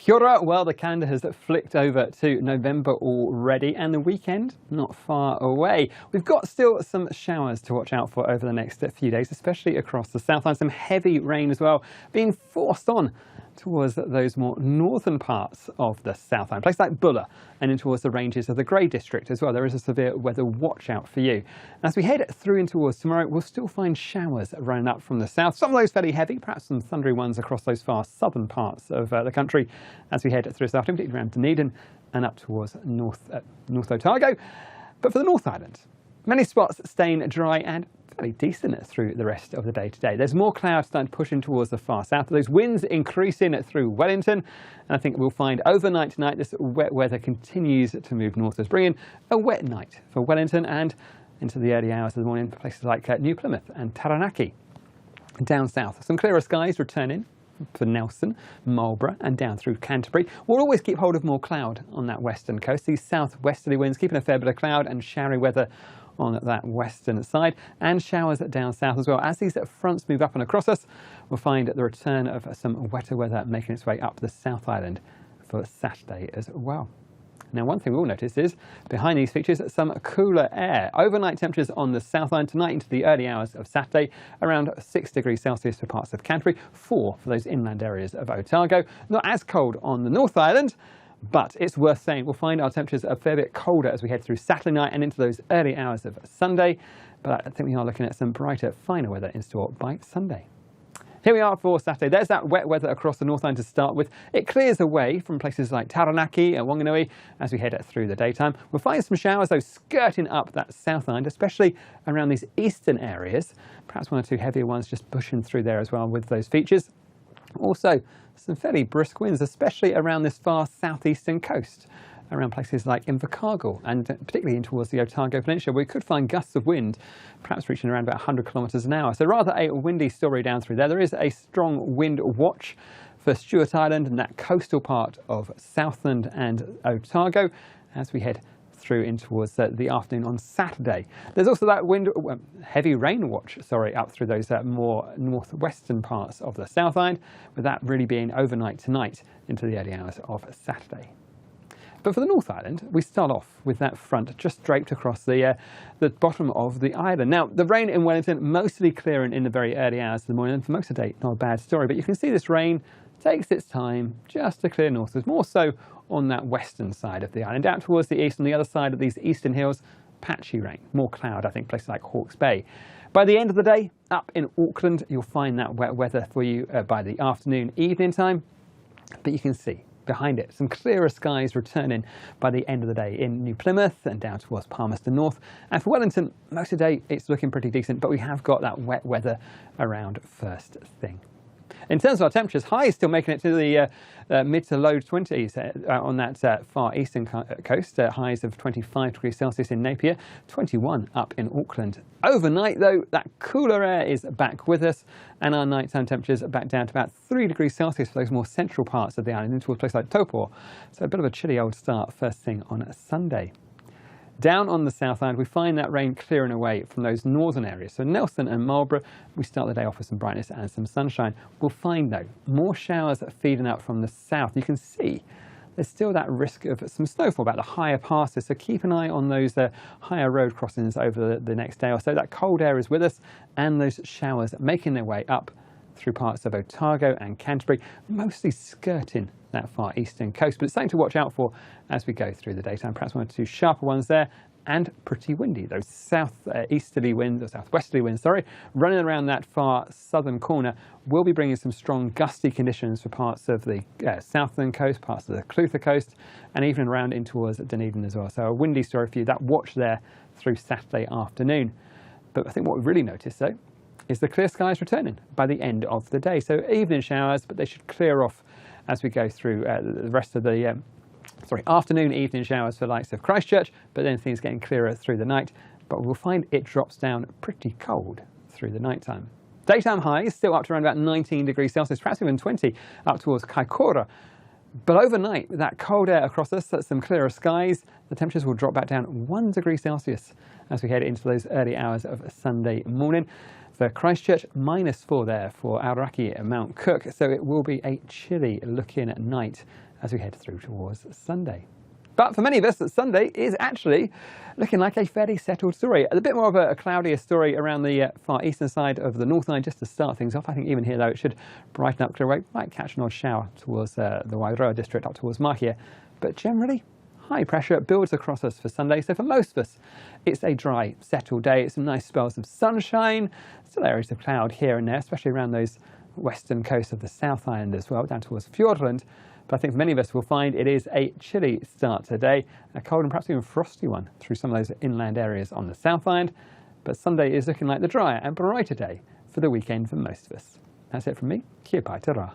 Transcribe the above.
Kia ora. Well, the calendar has flicked over to November already, and the weekend not far away. We've got still some showers to watch out for over the next few days, especially across the Southland. Some heavy rain as well, being forced on towards those more northern parts of the Southland, places like Bulla and in towards the ranges of the Grey District as well. There is a severe weather watch out for you. As we head through in towards tomorrow, we'll still find showers running up from the south. Some of those fairly heavy, perhaps some thundery ones across those far southern parts of the country as we head through this afternoon, particularly around Dunedin and up towards North Otago. But for the North Island, many spots staying dry and fairly decent through the rest of the day today. There's more clouds starting to push in towards the far south. Those winds increasing through Wellington. And I think we'll find overnight tonight this wet weather continues to move northwards, bringing a wet night for Wellington and into the early hours of the morning for places like New Plymouth and Taranaki. Down south, some clearer skies returning for Nelson, Marlborough and down through Canterbury. We'll always keep hold of more cloud on that western coast. These southwesterly winds keeping a fair bit of cloud and showery weather on that western side, and showers down south as well. As these fronts move up and across us, we'll find the return of some wetter weather making its way up the South Island for Saturday as well. Now, one thing we'll notice is behind these features some cooler air. Overnight temperatures on the South Island tonight into the early hours of Saturday, around 6 degrees Celsius for parts of Canterbury, 4 for those inland areas of Otago. Not as cold on the North Island, but it's worth saying we'll find our temperatures a fair bit colder as we head through Saturday night and into those early hours of Sunday. But I think we are looking at some brighter, finer weather in store by Sunday. Here we are for Saturday. There's that wet weather across the North Island to start with. It clears away from places like Taranaki and Wanganui as we head through the daytime. We'll find some showers, though, skirting up that South Island, especially around these eastern areas. Perhaps one or two heavier ones just pushing through there as well with those features. Also, some fairly brisk winds, especially around this far southeastern coast, around places like Invercargill and particularly in towards the Otago Peninsula, where we could find gusts of wind, perhaps reaching around about 100 kilometres an hour. So rather a windy story down through there. There is a strong wind watch for Stewart Island and that coastal part of Southland and Otago as we head through in towards the afternoon on Saturday. There's also that heavy rain watch, up through those more northwestern parts of the South Island, with that really being overnight tonight into the early hours of Saturday. But for the North Island, we start off with that front just draped across the bottom of the island. Now, the rain in Wellington mostly clearing in the very early hours of the morning, and for most of the day, not a bad story. But you can see this rain takes its time just to clear northwards, more so on that western side of the island. Out towards the east, on the other side of these eastern hills, patchy rain, more cloud, I think, places like Hawke's Bay. By the end of the day, up in Auckland, you'll find that wet weather for you by the afternoon, evening time. But you can see behind it some clearer skies returning by the end of the day in New Plymouth and down towards Palmerston North. And for Wellington, most of the day it's looking pretty decent, but we have got that wet weather around first thing. In terms of our temperatures, highs still making it to the mid to low 20s on that far eastern coast. Highs of 25 degrees Celsius in Napier, 21 up in Auckland. Overnight, though, that cooler air is back with us, and our nighttime temperatures are back down to about 3 degrees Celsius for those more central parts of the island, into a place like Taupo. So a bit of a chilly old start first thing on Sunday. Down on the South Island, we find that rain clearing away from those northern areas. So Nelson and Marlborough, we start the day off with some brightness and some sunshine. We'll find, though, more showers feeding up from the south. You can see there's still that risk of some snowfall about the higher passes. So keep an eye on those higher road crossings over the next day or so. That cold air is with us, and those showers making their way up through parts of Otago and Canterbury, mostly skirting that far eastern coast. But it's something to watch out for as we go through the daytime. Perhaps one or two sharper ones there, and pretty windy. Those southeasterly winds, or southwesterly winds, running around that far southern corner will be bringing some strong gusty conditions for parts of the southern coast, parts of the Clutha coast, and even around in towards Dunedin as well. So a windy story for you. That watch there through Saturday afternoon. But I think what we've really noticed, though, is the clear skies returning by the end of the day. So evening showers, but they should clear off as we go through the rest of the afternoon, evening showers for the likes of Christchurch, but then things getting clearer through the night. But we'll find it drops down pretty cold through the night time. Daytime highs still up to around about 19 degrees Celsius, perhaps even 20 up towards Kaikoura. But overnight, with that cold air across us, some clearer skies, the temperatures will drop back down 1 degree Celsius as we head into those early hours of Sunday morning. For Christchurch, -4 there for Aoraki and Mount Cook, so it will be a chilly looking night as we head through towards Sunday. But for many of us, Sunday is actually looking like a fairly settled story. A bit more of a cloudier story around the far eastern side of the North Island just to start things off. I think even here, though, it should brighten up, clear away. Might catch an odd shower towards the Wairoa district up towards Mahia. But generally, high pressure builds across us for Sunday. So for most of us, it's a dry, settled day. It's some nice spells of sunshine. Still areas of cloud here and there, especially around those western coasts of the South Island as well, down towards Fiordland. But I think many of us will find it is a chilly start today, a cold and perhaps even frosty one through some of those inland areas on the South Island. But Sunday is looking like the drier and brighter day for the weekend for most of us. That's it from me. Kia pai te rā.